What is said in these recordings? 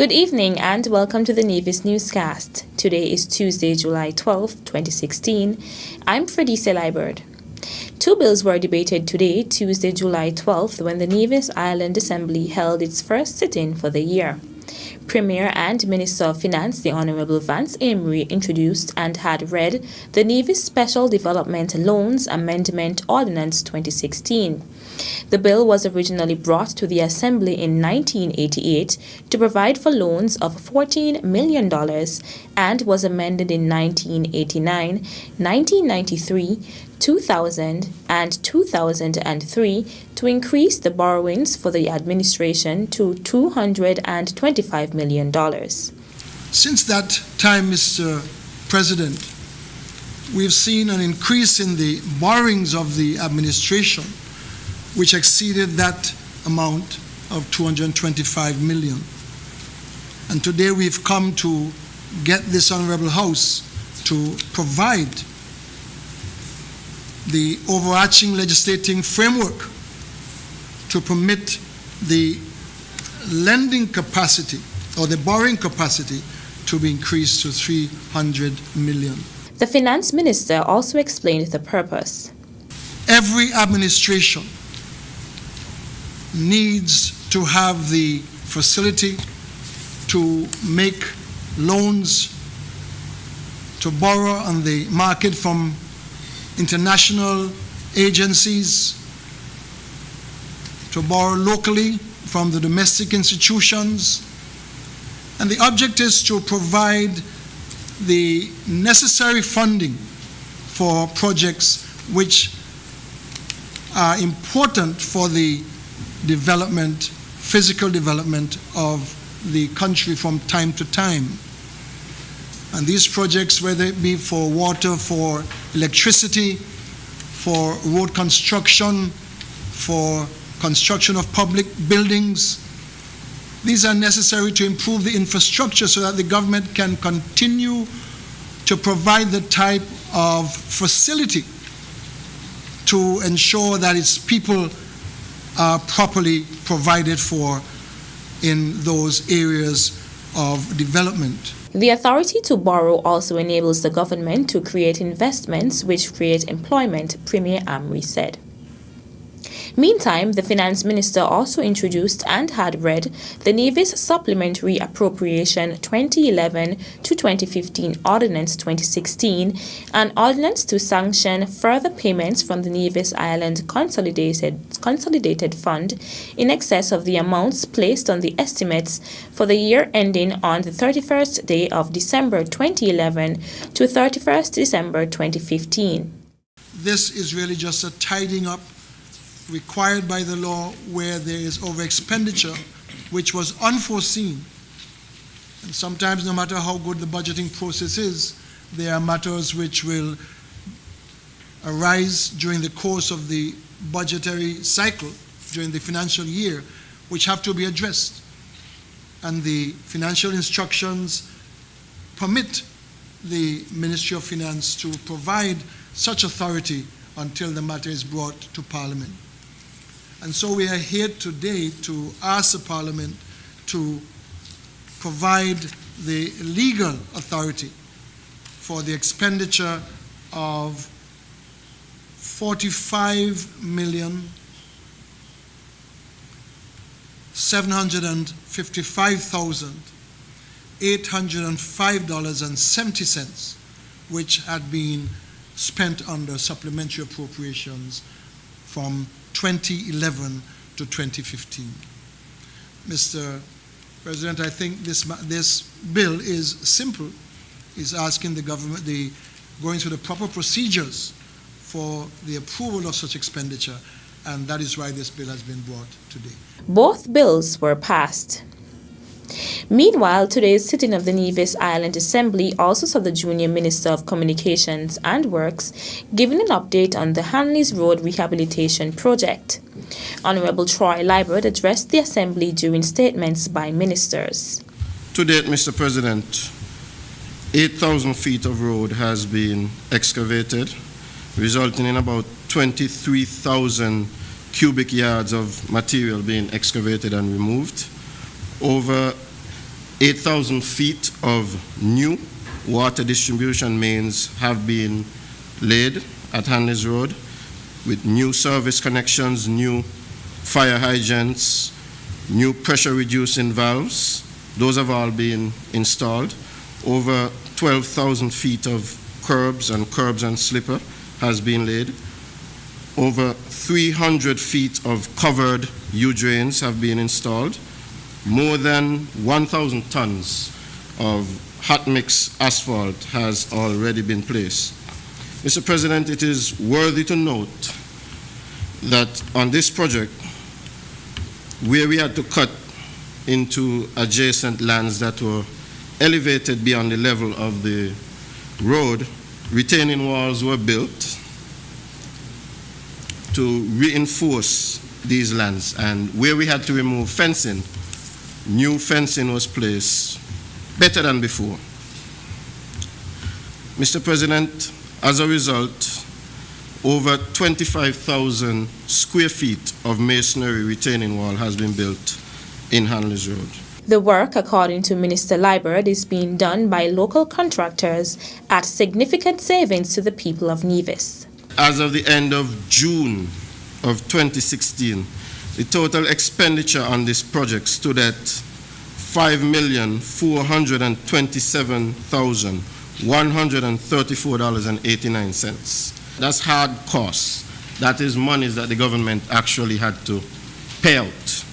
Good evening and welcome to the Nevis Newscast. Today is Tuesday, July 12, 2016. I'm Fredisa Liebert. Two bills were debated today, Tuesday, July 12th, when the Nevis Island Assembly held its first sit-in for the year. Premier and Minister of Finance, the Honourable Vance Amory, introduced and had read the Nevis Special Development Loans Amendment Ordinance 2016. The bill was originally brought to the Assembly in 1988 to provide for loans of $14 million and was amended in 1989, 1993, 2000 and 2003 to increase the borrowings for the administration to $225 million. Since that time, Mr. President, we've seen an increase in the borrowings of the administration, which exceeded that amount of $225 million. And today we've come to get this Honorable House to provide the overarching legislating framework to permit the lending capacity or the borrowing capacity to be increased to $300 million. The Finance Minister also explained the purpose. Every administration needs to have the facility to make loans, to borrow on the market from international agencies, to borrow locally from the domestic institutions. And the object is to provide the necessary funding for projects which are important for the development, physical development of the country from time to time. And these projects, whether it be for water, for electricity, for road construction, for construction of public buildings, these are necessary to improve the infrastructure so that the government can continue to provide the type of facility to ensure that its people are properly provided for in those areas of development. The authority to borrow also enables the government to create investments which create employment, Premier Amory said. Meantime, the Finance Minister also introduced and had read the Nevis Supplementary Appropriation 2011 to 2015 Ordinance 2016, an ordinance to sanction further payments from the Nevis Island Consolidated Fund in excess of the amounts placed on the estimates for the year ending on the 31st day of December 2011 to 31st December 2015. This is really just a tidying up required by the law where there is over expenditure which was unforeseen. And sometimes, no matter how good the budgeting process is, there are matters which will arise during the course of the budgetary cycle, during the financial year, which have to be addressed. And the financial instructions permit the Ministry of Finance to provide such authority until the matter is brought to Parliament. And so we are here today to ask the Parliament to provide the legal authority for the expenditure of $45,755,805.70, which had been spent under supplementary appropriations from 2011 to 2015. Mr. President, I think this bill is simple. It's asking the government, going through the proper procedures for the approval of such expenditure, and that is why this bill has been brought today. Both bills were passed. Meanwhile, today's sitting of the Nevis Island Assembly also saw the Junior Minister of Communications and Works giving an update on the Hanleys Road Rehabilitation Project. Honourable Troy Liebert addressed the Assembly during statements by ministers. To date, Mr. President, 8,000 feet of road has been excavated, resulting in about 23,000 cubic yards of material being excavated and removed. Over 8,000 feet of new water distribution mains have been laid at Hanley's Road with new service connections, new fire hydrants, new pressure reducing valves. Those have all been installed. Over 12,000 feet of curbs and slipper has been laid. Over 300 feet of covered U-drains have been installed. More than 1,000 tons of hot mix asphalt has already been placed. Mr. President, it is worthy to note that on this project, where we had to cut into adjacent lands that were elevated beyond the level of the road, retaining walls were built to reinforce these lands. And where we had to remove fencing, new fencing was placed better than before. Mr. President, as a result, over 25,000 square feet of masonry retaining wall has been built in Hanley's Road. The work, according to Minister Liburd, is being done by local contractors at significant savings to the people of Nevis. As of the end of June of 2016, the total expenditure on this project stood at $5,427,134.89. That's hard costs. That is monies that the government actually had to pay out.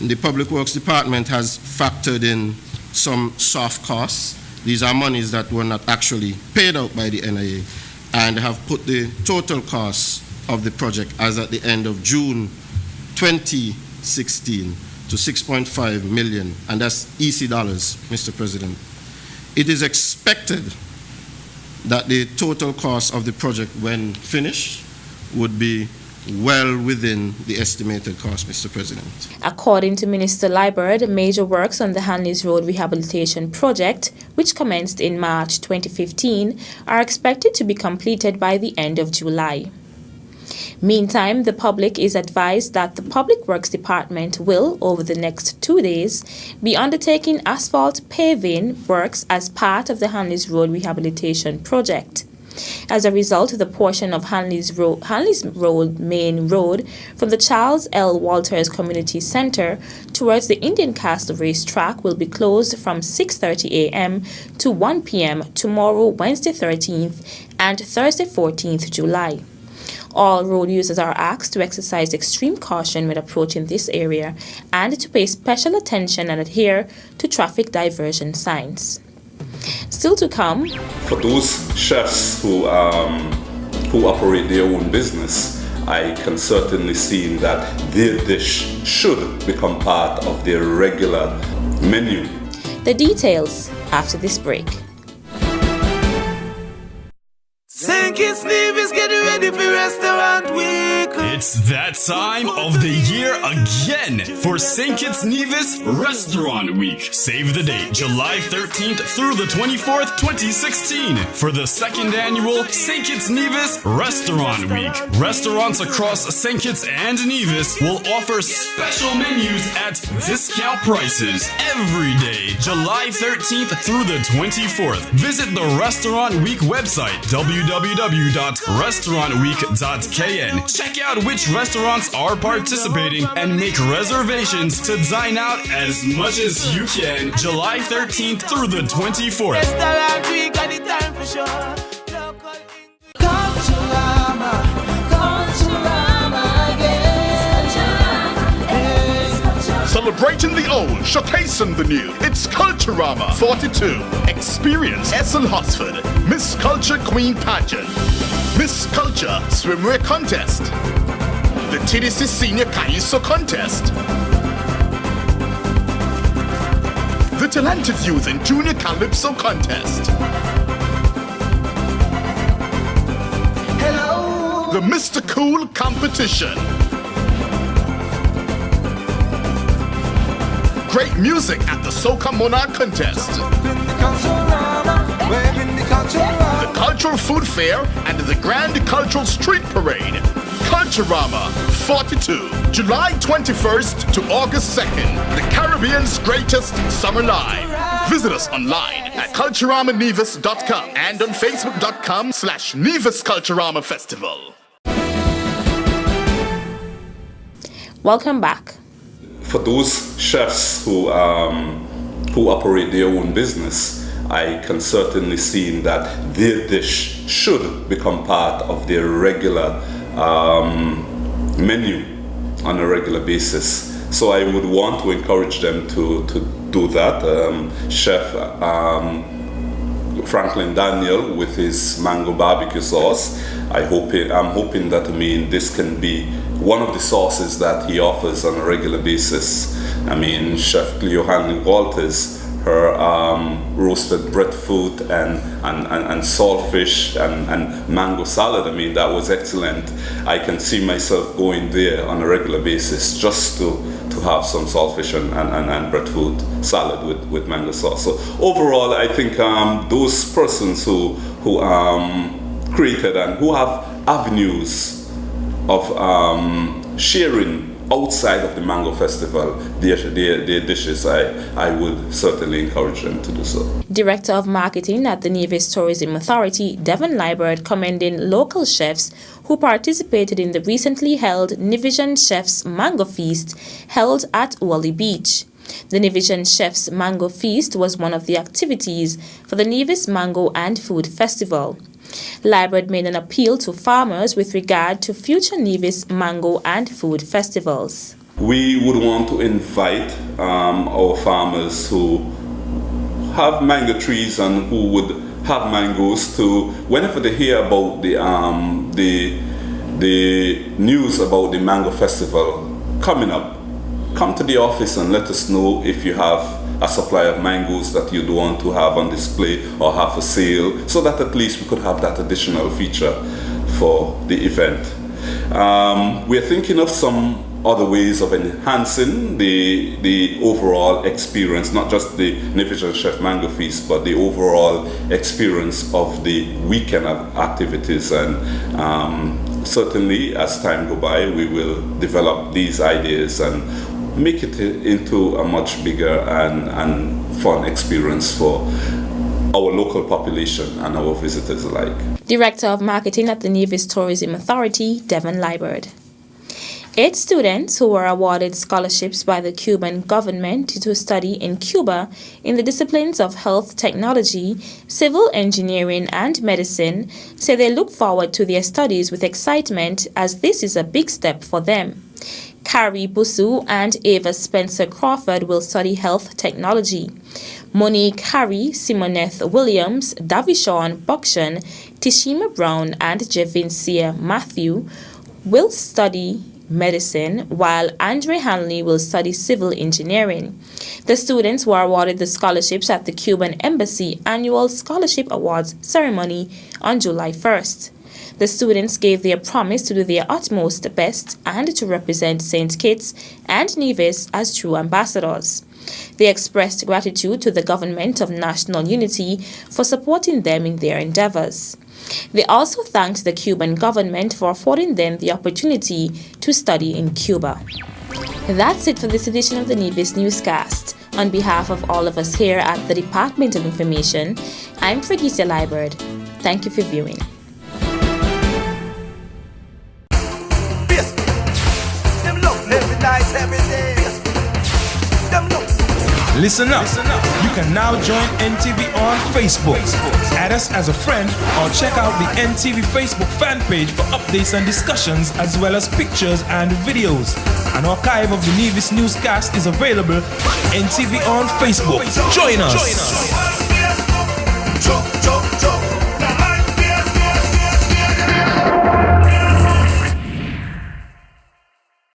The Public Works Department has factored in some soft costs. These are monies that were not actually paid out by the NIA, and have put the total cost of the project as at the end of June 2016 to $6.5 million, and that's EC dollars, Mr. President. It is expected that the total cost of the project when finished would be well within the estimated cost, Mr. President. According to Minister Liburd, major works on the Hanley's Road Rehabilitation Project, which commenced in March 2015, are expected to be completed by the end of July. Meantime, the public is advised that the Public Works Department will, over the next 2 days, be undertaking asphalt paving works as part of the Hanley's Road Rehabilitation Project. As a result, the portion of Hanley's Road Main Road from the Charles L. Walters Community Center towards the Indian Castle Racetrack will be closed from 6:30 a.m. to 1 p.m. tomorrow, Wednesday 13th and Thursday 14th July. All road users are asked to exercise extreme caution when approaching this area and to pay special attention and adhere to traffic diversion signs. Still to come, for those chefs who operate their own business, I can certainly see that their dish should become part of their regular menu. The details after this break. St. Kitts Nevis, get ready for Restaurant Week. It's that time of the year again for St. Kitts Nevis Restaurant Week. Save the date, July 13th through the 24th, 2016, for the second annual St. Kitts Nevis Restaurant Week. Restaurants across St. Kitts and Nevis will offer special menus at discount prices every day, July 13th through the 24th. Visit the Restaurant Week website, www.restaurantweek.kn. Check out which restaurants are participating and make reservations to dine out as much as you can, July 13th through the 24th. Restaurant Week, got the time for sure. Celebrating the old, showcasing the new. It's Culturama 42. Experience Essel Hosford, Miss Culture Queen Pageant, Miss Culture Swimwear Contest, the TDC Senior Kaiso Contest, the Talented Youth and Junior Calypso Contest, hello, the Mr. Cool Competition, great music at the Soca Monarch Contest, the Cultural Food Fair, and the Grand Cultural Street Parade. Culturama 42, July 21st to August 2nd, the Caribbean's greatest summer live. Visit us online at culturamanivis.com and on facebook.com/Nevis Culturama Festival. Welcome back. For those chefs who operate their own business, I can certainly see that their dish should become part of their regular menu on a regular basis. So I would want to encourage them to do that. Chef Franklin Daniel with his mango barbecue sauce. I'm hoping that this can be one of the sauces that he offers on a regular basis. Chef Cleo Hanley Walters, her roasted breadfruit and saltfish and mango salad, that was excellent. I can see myself going there on a regular basis just to have some saltfish and breadfruit salad with mango sauce. So overall, I think those persons who created and who have avenues of sharing outside of the Mango Festival their dishes, I would certainly encourage them to do so. Director of Marketing at the Nevis Tourism Authority, Devon Liebert, commending local chefs who participated in the recently held Nevision Chefs Mango Feast held at Wally Beach. The Nevision Chefs Mango Feast was one of the activities for the Nevis Mango and Food Festival. Liebert made an appeal to farmers with regard to future Nevis Mango and Food Festivals. We would want to invite our farmers who have mango trees and who would have mangoes to, whenever they hear about the news about the Mango Festival coming up, come to the office and let us know if you have a supply of mangoes that you'd want to have on display or have for sale, so that at least we could have that additional feature for the event. We're thinking of some other ways of enhancing the overall experience, not just the Nevision Chef Mango Feast, but the overall experience of the weekend activities. And certainly as time goes by, we will develop these ideas and make it into a much bigger and fun experience for our local population and our visitors alike. Director of Marketing at the Nevis Tourism Authority, Devon Liebert. 8 students who were awarded scholarships by the Cuban government to study in Cuba in the disciplines of health technology, civil engineering, and medicine say they look forward to their studies with excitement, as this is a big step for them. Carrie Busu and Ava Spencer Crawford will study health technology. Monique Harry, Simoneth Williams, Davishon Buckshan, Tishima Brown, and Javincia Matthew will study medicine, while Andre Hanley will study civil engineering. The students were awarded the scholarships at the Cuban Embassy Annual Scholarship Awards ceremony on July 1st. The students gave their promise to do their utmost best and to represent St. Kitts and Nevis as true ambassadors. They expressed gratitude to the Government of National Unity for supporting them in their endeavors. They also thanked the Cuban government for affording them the opportunity to study in Cuba. That's it for this edition of the Nevis Newscast. On behalf of all of us here at the Department of Information, I'm Fredesia Liebert. Thank you for viewing. Listen up. You can now join NTV on Facebook. Add us as a friend or check out the NTV Facebook fan page for updates and discussions, as well as pictures and videos. An archive of the Nevis Newscast is available on NTV on Facebook. Join us.